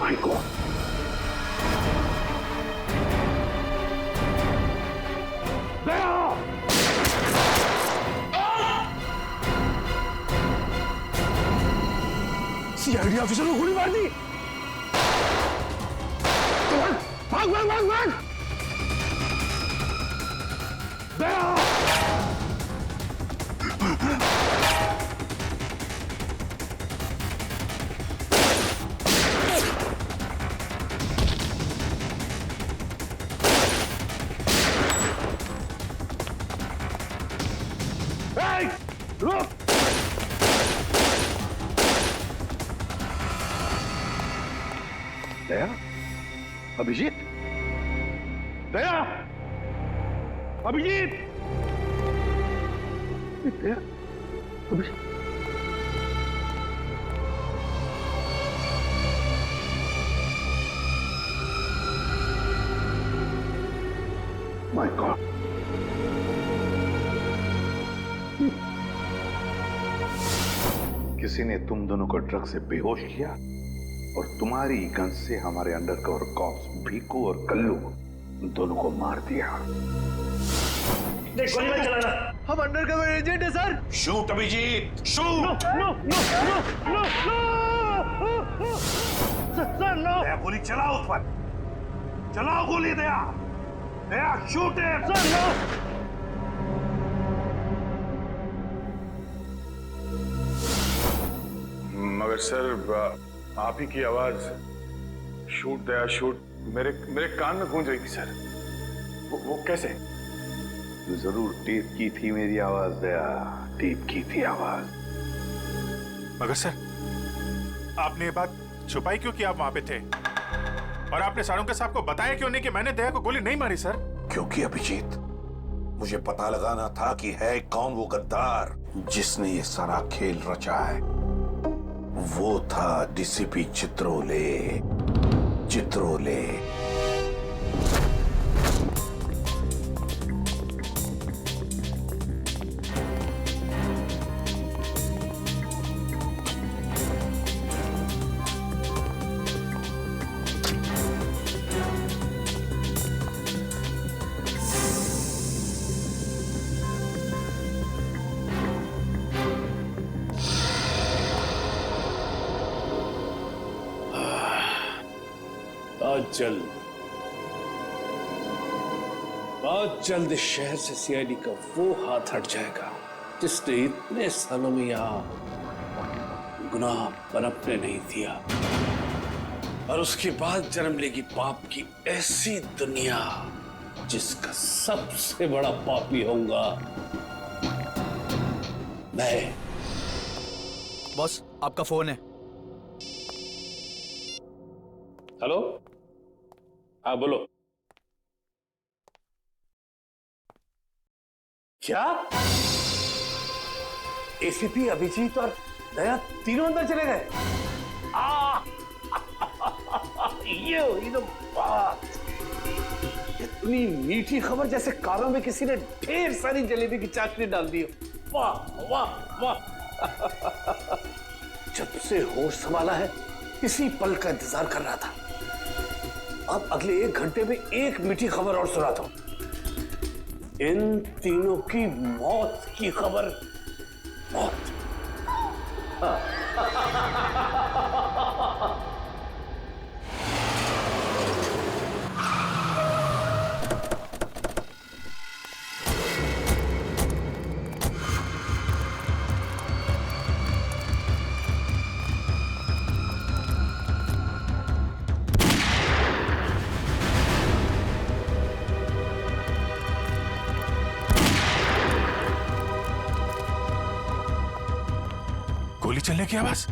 My God, CID officer को गोली मार दी। भाग भाग भाग भाग। दया, रुक। दया, अभिजीत, दया, अभिजीत, दया, अभिजीत। माय गॉड, किसी ने तुम दोनों को ड्रग से बेहोश किया और तुम्हारी गन से हमारे अंडरकवर कॉप्स भीकू और कल्लू दोनों को मार दिया। गोली मत चलाना, हम अंडरकवर एजेंट है sir. Shoot Abhijeet, shoot. No no no no no sir, no. Daya, गोली चलाओ उस पर, चलाओ गोली। दया, दया, शूट है सर, नो। मगर सर, आप ही की आवाज शूट दया शूट मेरे कान में गूंज रही थी सर। वो कैसे? जरूर टेप की थी मेरी आवाज। दया, टेप की थी आवाज। मगर सर, आपने ये बात छुपाई क्यों कि आप वहां पे थे? और आपने सारंग साहब को बताया क्यों नहीं कि मैंने दया को गोली नहीं मारी सर? क्योंकि अभिजीत, मुझे पता लगाना था कि है कौन वो गद्दार जिसने ये सारा खेल रचा है। वो था डीसीपी चित्रोले। चित्रोले। बहुत जल्द इस शहर से सीआईडी का वो हाथ हट जाएगा जिसने इतने सालों में यहाँ गुनाह पनपने नहीं दिया। और उसके बाद जन्म लेगी पाप की ऐसी दुनिया जिसका सबसे बड़ा पापी होऊंगा मैं। बॉस, आपका फोन है। हेलो, हाँ बोलो। क्या एसीपी अभिजीत और दया तीनों अंदर चले गए? ये हुई तो बात। इतनी मीठी खबर जैसे कारों में किसी ने ढेर सारी जलेबी की चाशनी डाल दी हो। वाह वाह वाह। जब से होश संभाला है इसी पल का इंतजार कर रहा था। अब अगले 1 घंटे में एक मीठी खबर और सुनाता हूं। इन तीनों की मौत की खबर। मौत। गोली चलने की आवाज।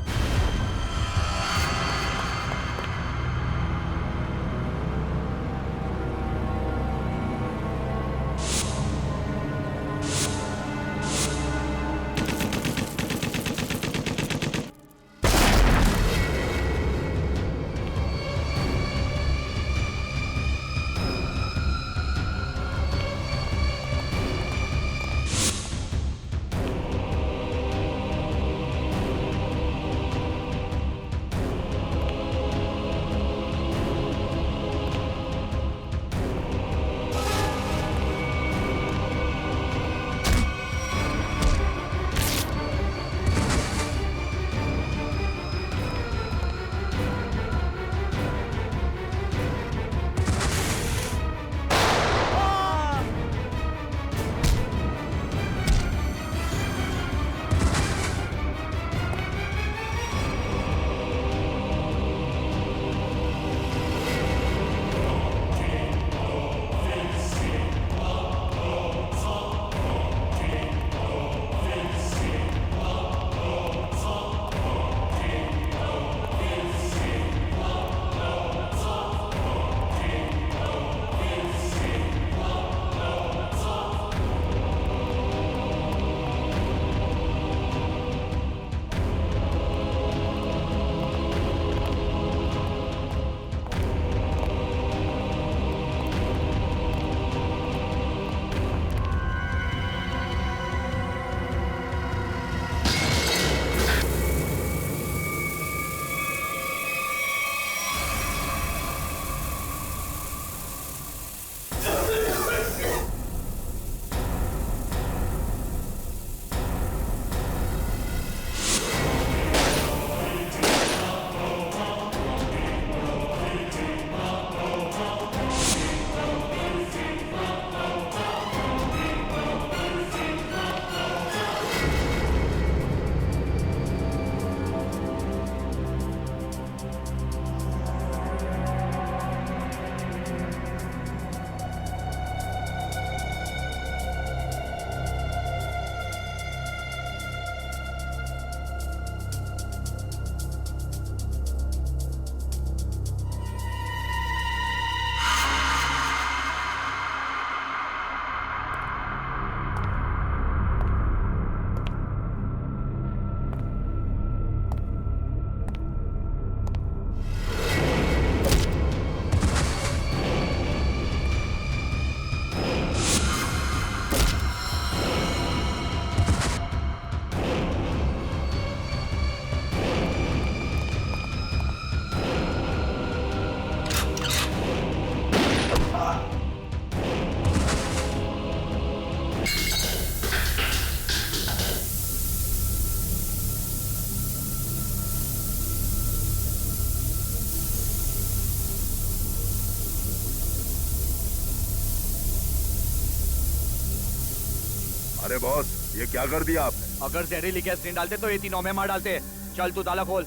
अरे बॉस, ये क्या कर दिया आपने? अगर जहरीली गैस नहीं डालते तो ये तीनों में मार डालते। चल तू ताला खोल।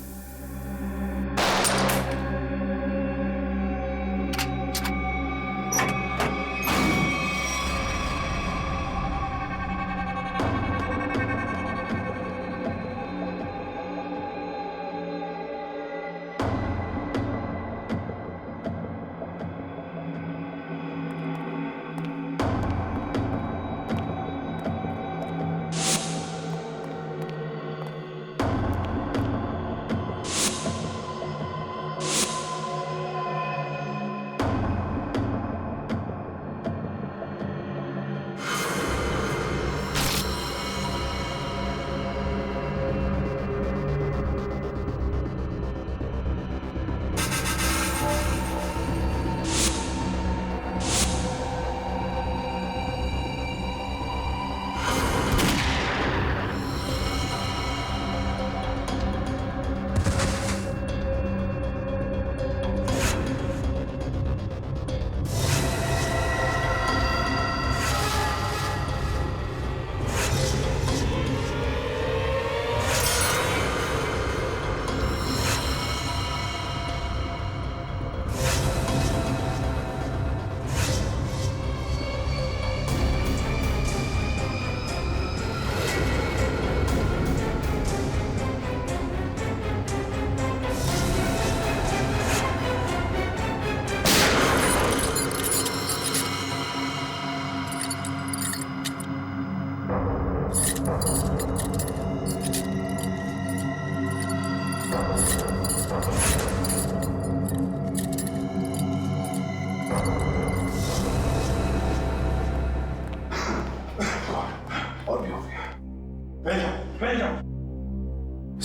और भी हो गया।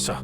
सर,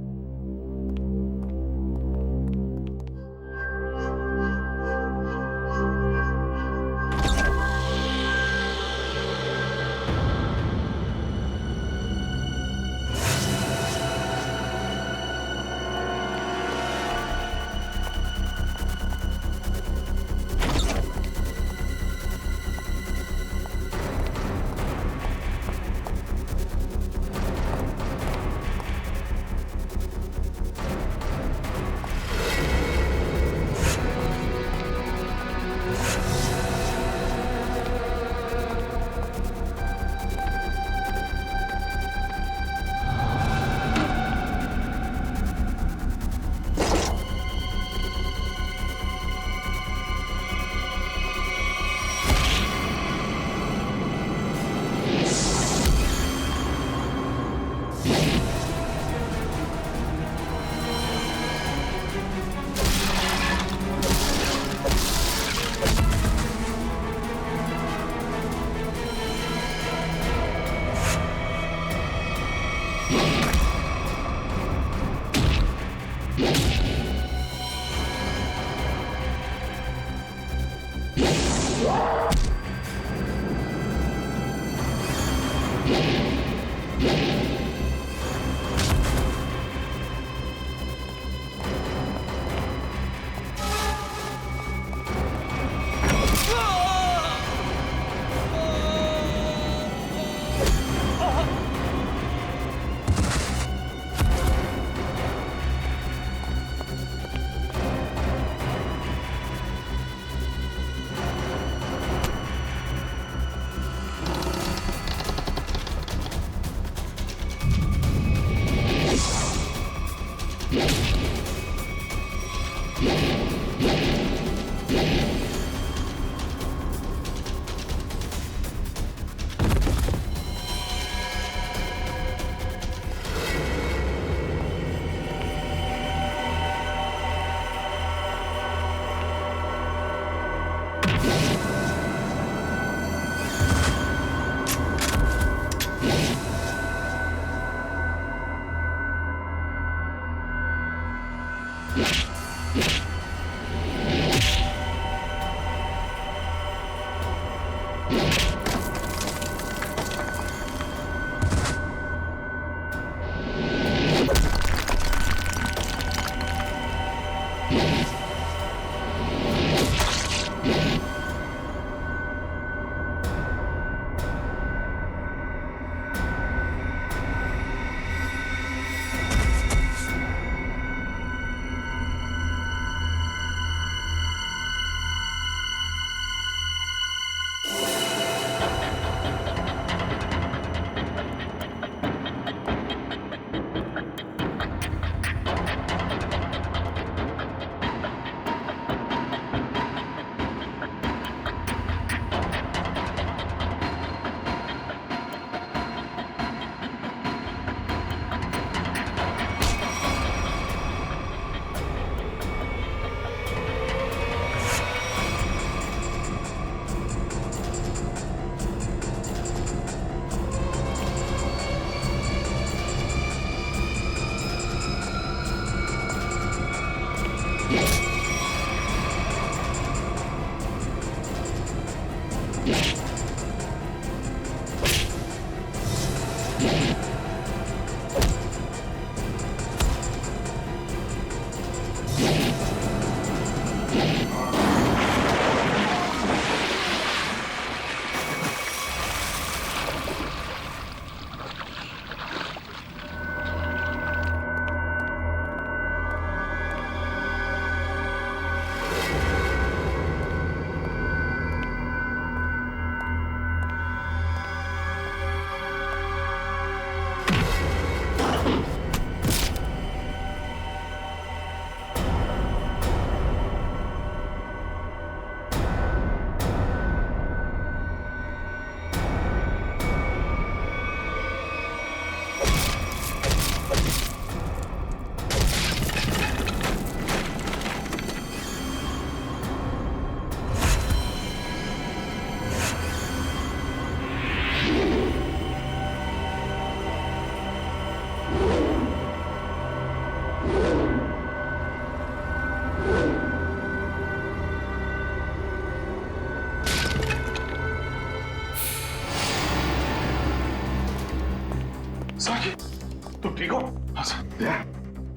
ठीक हो? हाँ सर।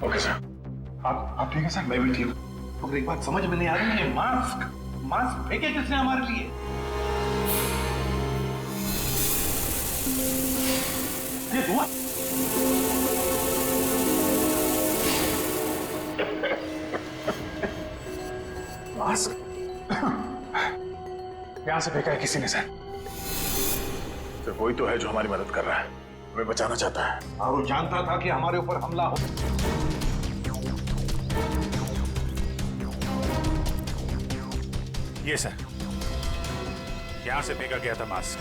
Okay sir. आप ठीक है सर? मैं भी ठीक हूँ। मगर एक बात समझ में नहीं आ रही है, मास्क फेंके किसने हमारे लिए? ये हुआ मास्क यहां से फेंका है किसी ने सर। सर वही तो है जो हमारी मदद कर रहा है, हमें बचाना चाहता है। और वो जानता था कि हमारे ऊपर हमला हो। ये सर, यहां से फेंका गया था मास्क।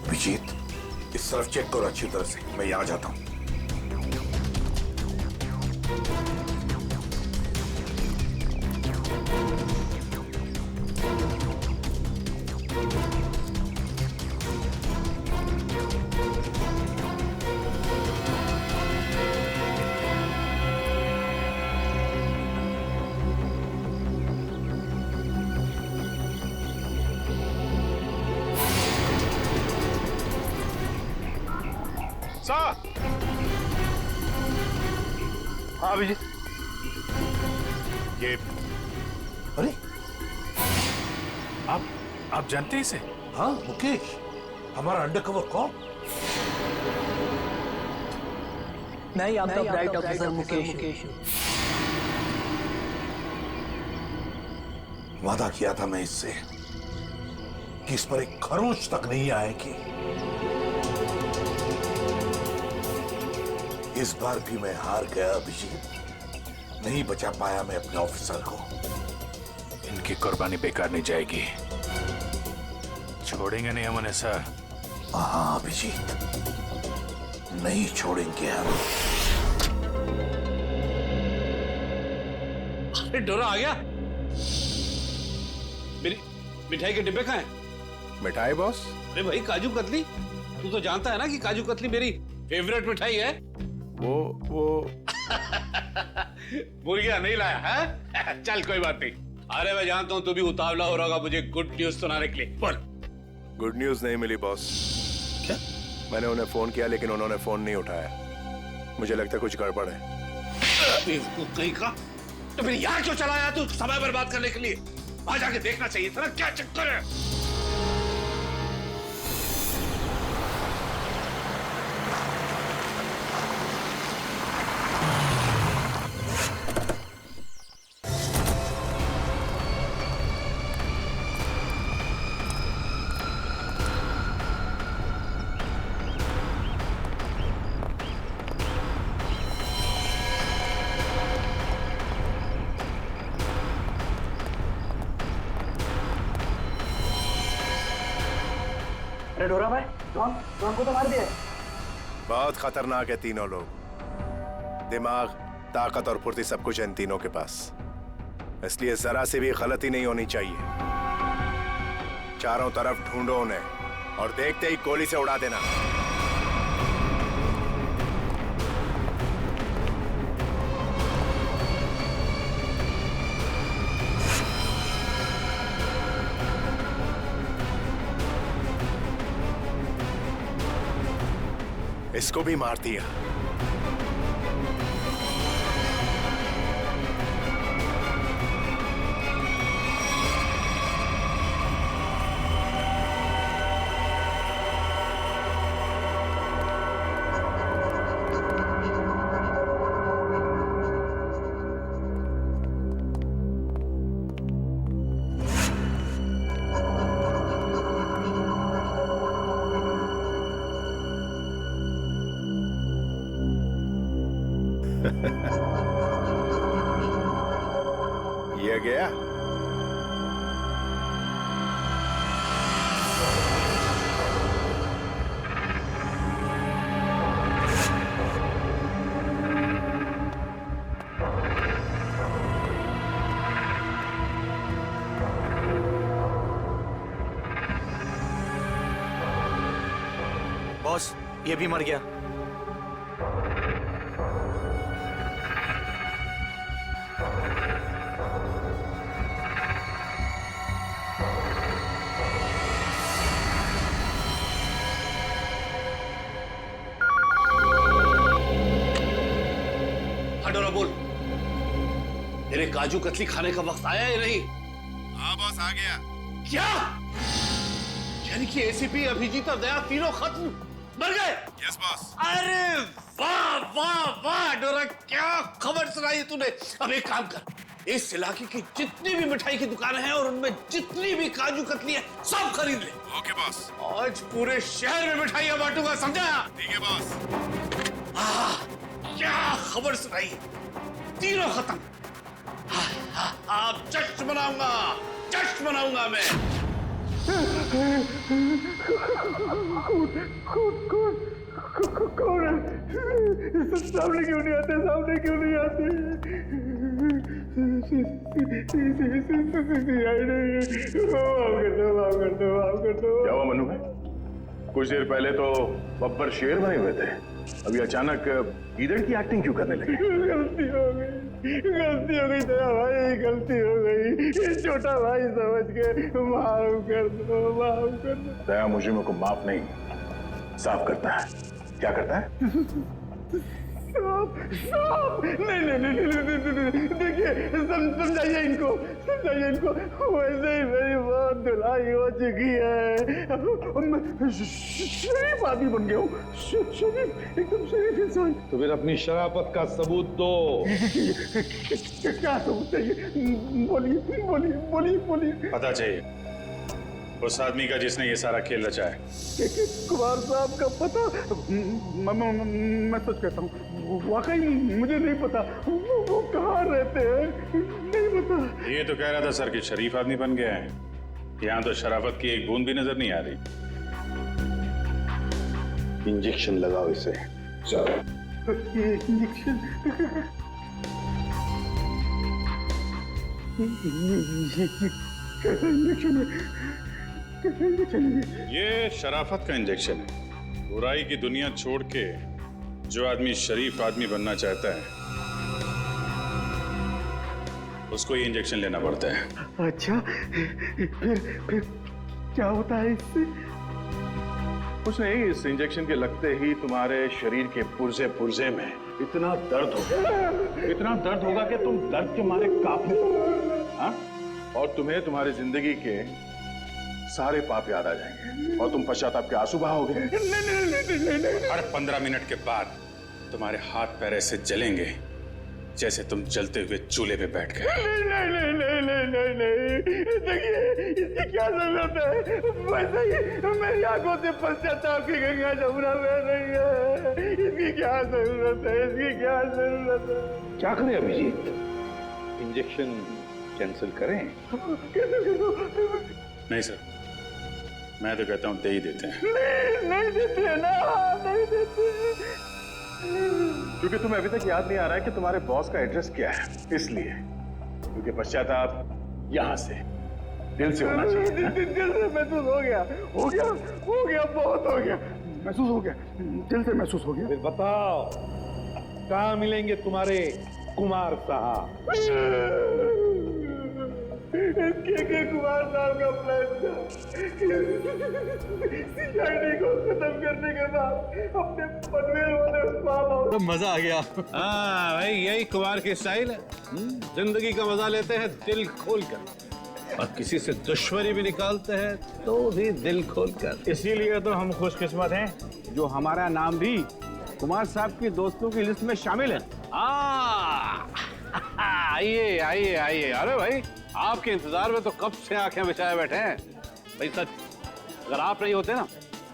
अभिजीत, इस तरफ चेक करो अच्छी तरह से, मैं यहां जाता हूं। सर! हाँ अभिजीत। ये अरे आप जानते हैं इसे? हाँ मुकेश, हमारा अंडरकवर कौन? मैं ही आपका ब्राइट ऑफिसर मुकेश। वादा किया था मैं इससे कि इस पर एक खरोंच तक नहीं आएगी। इस बार भी मैं हार गया अभिजीत, नहीं बचा पाया मैं अपने ऑफिसर को। इनकी कुर्बानी बेकार नहीं जाएगी, छोड़ेंगे नहीं हम उन्हें सर। हाँ अभिजीत, नहीं छोड़ेंगे हम। अरे डोरा आ गया। मेरी मिठाई के डिब्बे कहाँ हैं? मिठाई बॉस? अरे भाई काजू कतली, तू तो जानता है ना कि काजू कतली मेरी फेवरेट मिठाई है। वो भूल गया, नहीं लाया है? चल कोई बात नहीं। अरे मैं जानता हूँ तू भी उतावला हो रहा होगा मुझे गुड न्यूज सुनाने के लिए। बोल। गुड न्यूज नहीं मिली बॉस। क्या? मैंने उन्हें फोन किया लेकिन उन्होंने फोन नहीं उठाया। मुझे लगता है कुछ गड़बड़ है। बेवकूफ कहीं का, तो फिर यहाँ क्यों चला आया तू समय बर्बाद करने के लिए? वहां जाके देखना चाहिए था ना क्या चक्कर है। अरे डोरा भाई, जॉन को तो मार दिया। बहुत खतरनाक है तीनों लोग। दिमाग, ताकत और फुर्ती सब कुछ है इन तीनों के पास, इसलिए जरा से भी गलती नहीं होनी चाहिए। चारों तरफ ढूंढो उन्हें और देखते ही गोली से उड़ा देना। इसको भी मार दिया। ये गया। बॉस, ये भी मर गया। बोल, तेरे काजू कतली खाने का वक्त आया या नहीं? हाँ बॉस, आ गया। क्या? यानी कि एसीपी, अभिजीत और दया तीनों खत्म, मर गए? Yes boss. अरे वाह वाह वाह डोरा, क्या खबर सुनाई है तूने। अब एक काम कर, इस इलाके की जितनी भी मिठाई की दुकानें हैं और उनमें जितनी भी काजू कतली है सब खरीद ले। Okay boss. आज पूरे शहर में मिठाइयां बांटूंगा, समझा? ठीक है बॉस। क्या खबर सुनाई है, तीनों खत्म। आप जश्न मनाऊंगा, जश्न मनाऊंगा मैं। कौन है? सामने क्यों नहीं आते? सामने क्यों नहीं आते? क्या हुआ मनु भाई? कुछ देर पहले तो बब्बर शेर बने हुए थे, अभी अचानक गीदड़ की एक्टिंग क्यों करने लगे? गलती हो गई दया भाई, गलती हो गई। छोटा भाई समझ के माफ कर दो, माफ कर दो। दया मुजरिमों को माफ नहीं, साफ करता है। क्या करता है? नहीं, देखिए समझाइए इनको, वैसे ही मेरी बहुत धुलाई हो चुकी है। मैं शरीफ आदमी बन गया हूँ, शरीफ, एकदम शरीफ इंसान। तो फिर अपनी शराफत का सबूत दो। क्या सबूत चाहिए? बोलिए। पता चाहिए उस आदमी का जिसने ये सारा खेल रचा है। कुमार साहब का पता? मैं सच कहता हूँ, वाकई मुझे नहीं पता। वो कहाँ रहते हैं, नहीं पता। ये तो कह रहा था सर कि शरीफ आदमी बन गया है। यहाँ तो शराफत की एक बूंद भी नजर नहीं आ रही। इंजेक्शन लगाओ इसे। चलो। इंजेक्शन ये शराफत का इंजेक्शन है। बुराई की दुनिया छोड़ के जो आदमी शरीफ आदमी बनना चाहता है उसको ये इंजेक्शन लेना पड़ता है। अच्छा, फिर क्या होता है इससे? कुछ नहीं, इस इंजेक्शन के लगते ही तुम्हारे शरीर के पुर्जे पुर्जे में इतना दर्द होगा कि तुम दर्द के मारे कांपने लगोगे। हाँ? और तुम्हें तुम्हारी जिंदगी के सारे पाप याद आ जाएंगे और तुम पश्चाताप के आंसू बहाओगे। हर 15 मिनट के बाद तुम्हारे हाथ पैर ऐसे जलेंगे जैसे तुम जलते हुए चूल्हे पे बैठ गए। नहीं, देखिए इसकी क्या जरूरत है? वैसे ही मेरी आंखों से पश्चाताप की गंगा जमुना बह रही है। इसकी क्या जरूरत है? क्या करें अभिजीत? इंजेक्शन कैंसिल करें? नहीं सर, मैं तो कहता हूँ दे ही देते हैं। नहीं देते ना, नहीं देते। क्योंकि तुम्हें अभी तक याद नहीं आ रहा है कि तुम्हारे बॉस का एड्रेस क्या है, इसलिए। क्योंकि पश्चाताप यहाँ से दिल से होना चाहिए। दिल से महसूस हो गया, बहुत हो गया, महसूस हो गया, दिल से महसूस हो गया। फिर बताओ कहाँ मिलेंगे तुम्हारे कुमार साहब? के कुमार साहब का फैसला सीआईडी को खत्म करने के बाद अपने पनवेल वाले फार्म हाउस। मजा आ गया। हाँ भाई, यही कुमार की स्टाइल है। जिंदगी का मजा लेते हैं दिल खोलकर, और किसी से दुश्मनी भी निकालते हैं तो भी दिल खोलकर। इसीलिए तो हम खुशकिस्मत हैं जो हमारा नाम भी कुमार साहब की दोस्तों की लिस्ट में शामिल है। आइए आइए आइए। अरे भाई, आपके इंतजार में तो कब से आंखें बिछाए बैठे हैं। भाई सच, अगर आप नहीं होते ना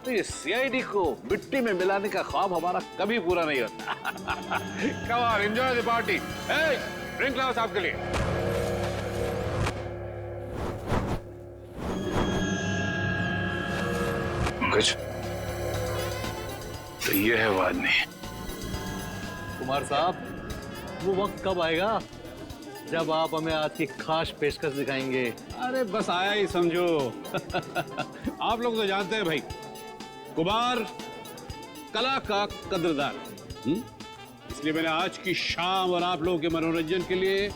तो ये सीआईडी को मिट्टी में मिलाने का ख्वाब हमारा कभी पूरा नहीं होता। Come on, enjoy the party. Drink लाओ साहब के लिए। कुछ तो ये है वो आदमी। कुमार साहब, वो वक्त कब आएगा जब आप हमें आज की खास पेशकश दिखाएंगे? अरे बस आया ही समझो। आप लोग तो जानते हैं भाई, कुमार कला का कदरदान। इसलिए मैंने आज की शाम और आप लोगों के मनोरंजन के लिए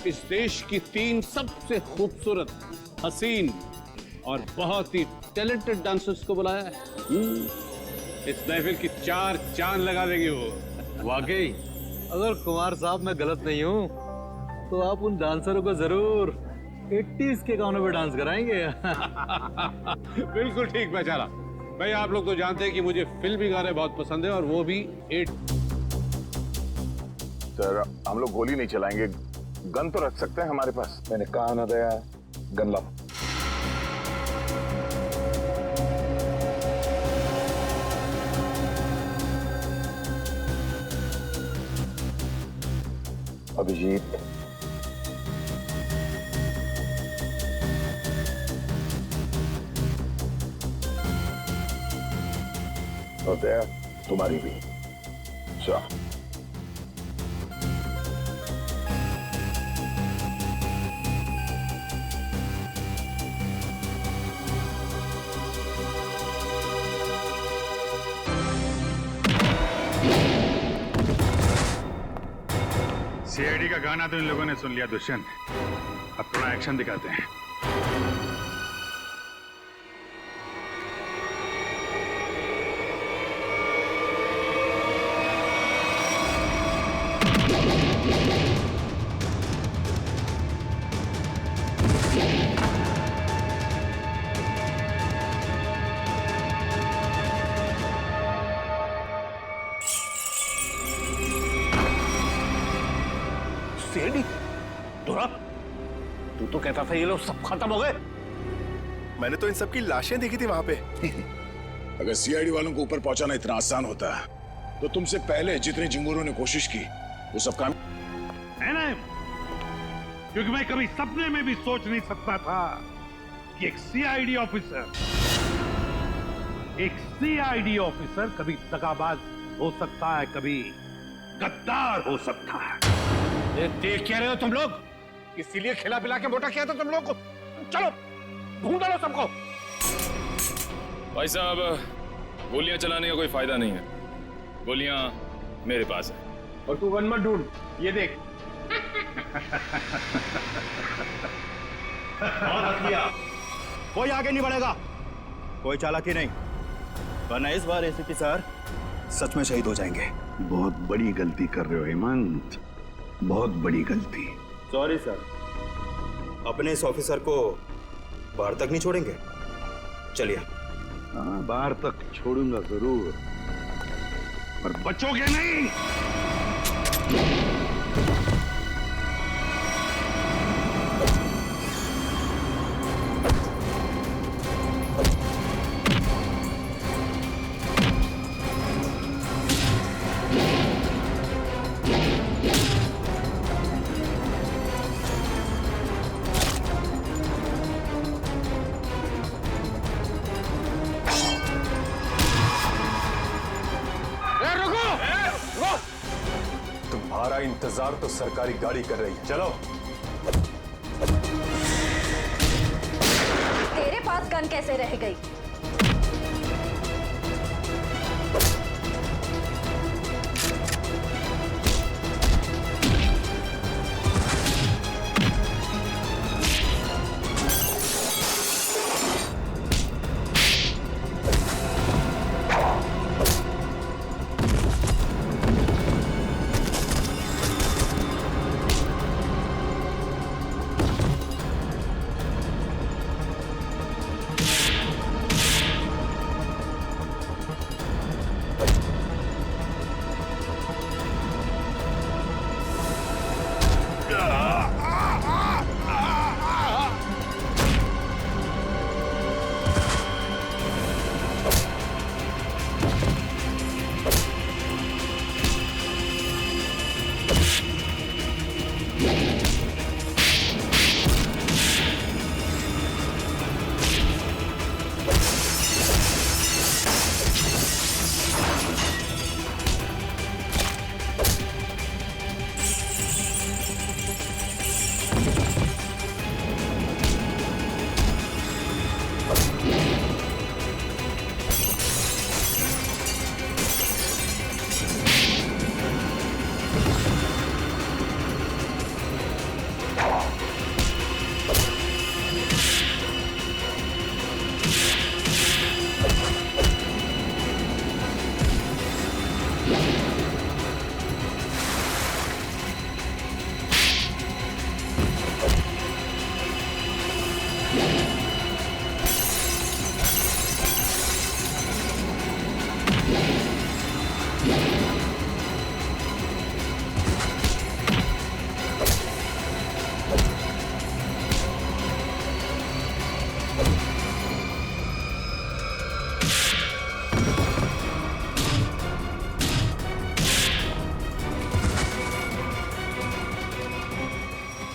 इस देश की 3 सबसे खूबसूरत, हसीन और बहुत ही टैलेंटेड डांसर्स को बुलाया है। इस महफिल की 4 चांद लगा देंगे वो। वाकई अगर कुमार साहब मैं गलत नहीं हूँ तो आप उन डांसरों को जरूर 80s के गानों पे डांस कराएंगे। बिल्कुल ठीक पहचाना भाई। आप लोग तो जानते हैं कि मुझे फिल्मी गाने बहुत पसंद है और वो भी 8। सर हम लोग गोली नहीं चलाएंगे, गन तो रख सकते हैं हमारे पास। मैंने कहा ना दया, गन लाओ। अभिजीत, और दया तुम्हारी भी। अच्छा सीआईडी का गाना तो इन लोगों ने सुन लिया दुष्यंत, अब थोड़ा एक्शन दिखाते हैं। तू तो कहता था ये लोग सब खत्म हो गए। मैंने तो इन सब की लाशें देखी थी वहां पे। अगर सीआईडी वालों को ऊपर पहुंचाना इतना आसान होता तो तुमसे पहले जितने जिंगूरों ने कोशिश की वो सब काम है ना, क्योंकि मैं कभी सपने में भी सोच नहीं सकता था कि एक सीआईडी ऑफिसर कभी दगाबाज हो सकता है, कभी गद्दार हो सकता है। देख क्या रहे हो तुम लोग? इसीलिए खिला पिला के मोटा किया था तुम लोग को। चलो ढूंढ लो सबको। भाई साहब, गोलियां चलाने का कोई फायदा नहीं है, गोलियां मेरे पास है। और तू गन मत ढूंढ, ये देख। कोई आगे नहीं बढ़ेगा, कोई चालाकी नहीं, वरना इस बार एसीपी सर सच में शहीद हो जाएंगे। बहुत बड़ी गलती कर रहे हो हेमंत, बहुत बड़ी गलती। सॉरी सर, अपने इस ऑफिसर को बाहर तक नहीं छोड़ेंगे। चलिए। हाँ, बाहर तक छोड़ूंगा जरूर, पर बचोगे नहीं। तुम्हारा इंतजार तो सरकारी गाड़ी कर रही है, चलो। तेरे पास गन कैसे रह गई?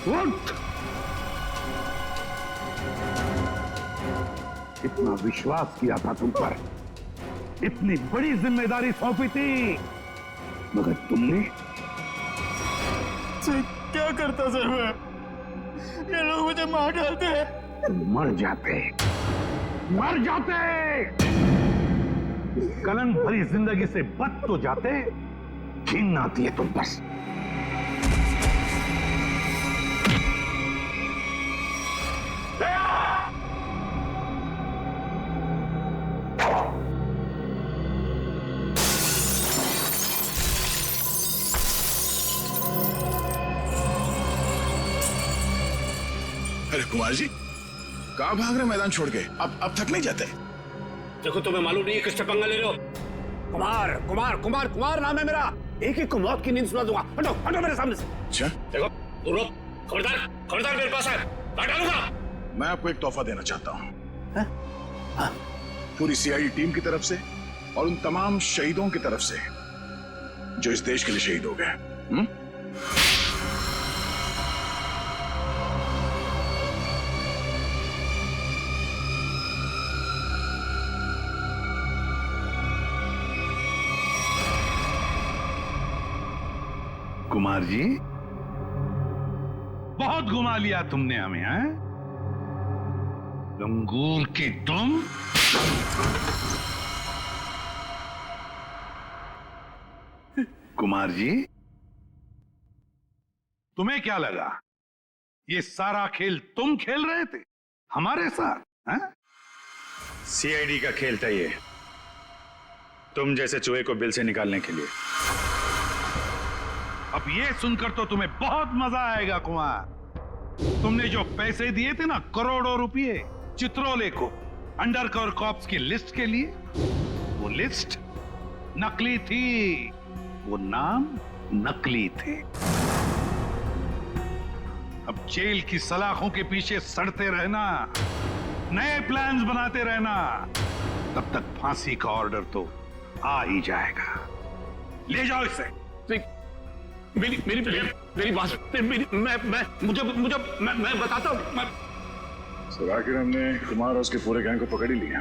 उठ! इतना विश्वास किया था तुम पर, इतनी बड़ी जिम्मेदारी सौंपी थी, मगर तुमने सर क्या करता सर मैं? ये लोग मुझे मार डालते हैं। तुम मर जाते, मर जाते। इस कलन भरी जिंदगी से बच तो जाते, घिन आती है तुम बस। अरे कुमार जी, कहाँ भाग रहे मैदान छोड़ के? अब थक नहीं जाते? देखो तुम्हें मालूम नहीं है किससे पंगा ले रहे हो? कुमार कुमार कुमार कुमार नाम है मेरा। एक एक को मौत की नींद सुना दूंगा। हटो हटो मेरे सामने से। अच्छा, देखो तू रुक। खबरदार खबरदार मेरे पास है, काट डालूंगा। मैं आपको एक तोहफा देना चाहता हूँ, पूरी सीआईडी टीम की तरफ से और उन तमाम शहीदों की तरफ से जो इस देश के लिए शहीद हो गए। कुमार जी, बहुत घुमा लिया तुमने हमें, हैं? लंगूर की तुम। कुमार जी, तुम्हें क्या लगा ये सारा खेल तुम खेल रहे थे हमारे साथ, हैं? सीआईडी का खेल था ये, तुम जैसे चूहे को बिल से निकालने के लिए। अब ये सुनकर तो तुम्हें बहुत मजा आएगा कुमार। तुमने जो पैसे दिए थे ना, करोड़ों रुपए चित्रोले को अंडरकवर कॉप्स की लिस्ट के लिए, वो लिस्ट नकली थी, वो नाम नकली थे। अब जेल की सलाखों के पीछे सड़ते रहना, नए प्लान्स बनाते रहना, तब तक फांसी का ऑर्डर तो आ ही जाएगा। ले जाओ इसे। मेरी मेरी मेरी बात, मैं बताता हूँ। सर, आखिर हमने कुमार और उसके पूरे गैंग को पकड़ ही लिया।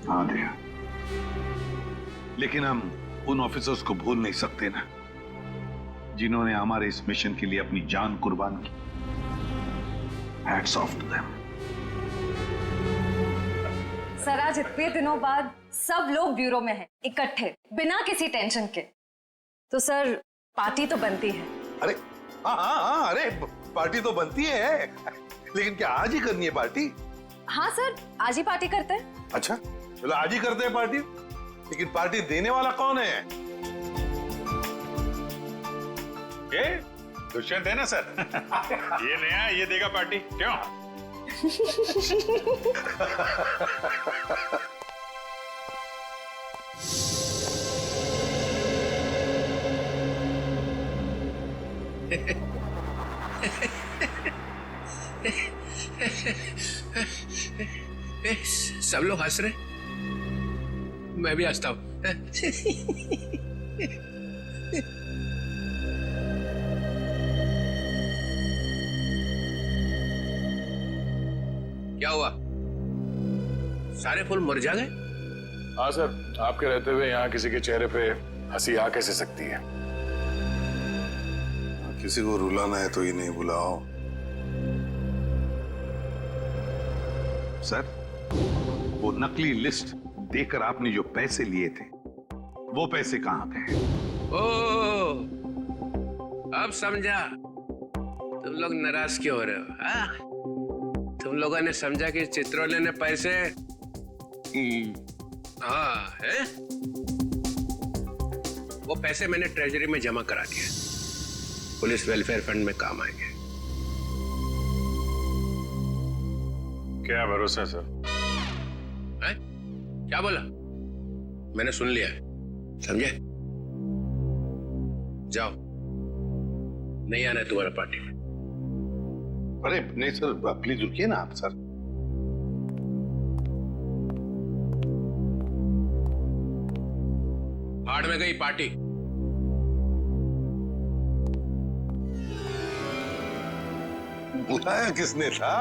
हाँ दिया, लेकिन हम उन ऑफिसर्स को भूल नहीं सकते ना, जिन्होंने हमारे इस मिशन के लिए अपनी जान कुर्बान की। Hats off to them. Sir, आज इतने दिनों बाद सब लोग ब्यूरो में हैं, इकट्ठे, बिना किसी टेंशन के। तो सर, पार्टी तो बनती है। अरे हाँ, अरे पार्टी तो बनती है, लेकिन क्या आज ही करनी है पार्टी? हाँ सर, आज ही पार्टी करते हैं। अच्छा चलो, आज ही करते हैं पार्टी, लेकिन पार्टी देने वाला कौन है? ये दुष्यंत है ना सर। ये नया, ये देगा पार्टी, क्यों? सब लोग हंस रहे, मैं भी हंसता हूं। क्या हुआ? सारे फूल मुरझा गए? हाँ सर, आपके रहते हुए यहाँ किसी के चेहरे पे हंसी आ कैसे सकती है? किसी को रुलाना है तो ये नहीं बुलाओ। सर, वो नकली लिस्ट देकर आपने जो पैसे लिए थे, वो पैसे कहां गए? ओ, अब समझा तुम लोग नाराज क्यों हो रहे हो? हाँ? तुम लोगों ने समझा कि चित्रोले ने पैसे है? वो पैसे मैंने ट्रेजरी में जमा करा दिए, पुलिस वेलफेयर फंड में काम आएंगे। क्या भरोसा सर? है? क्या बोला? मैंने सुन लिया, समझे? जाओ, नहीं आना है तुम्हारा पार्टी में। अरे नहीं सर, प्लीज रुकिए ना आप सर। भाड़ में गई पार्टी। बुलाया किसने था?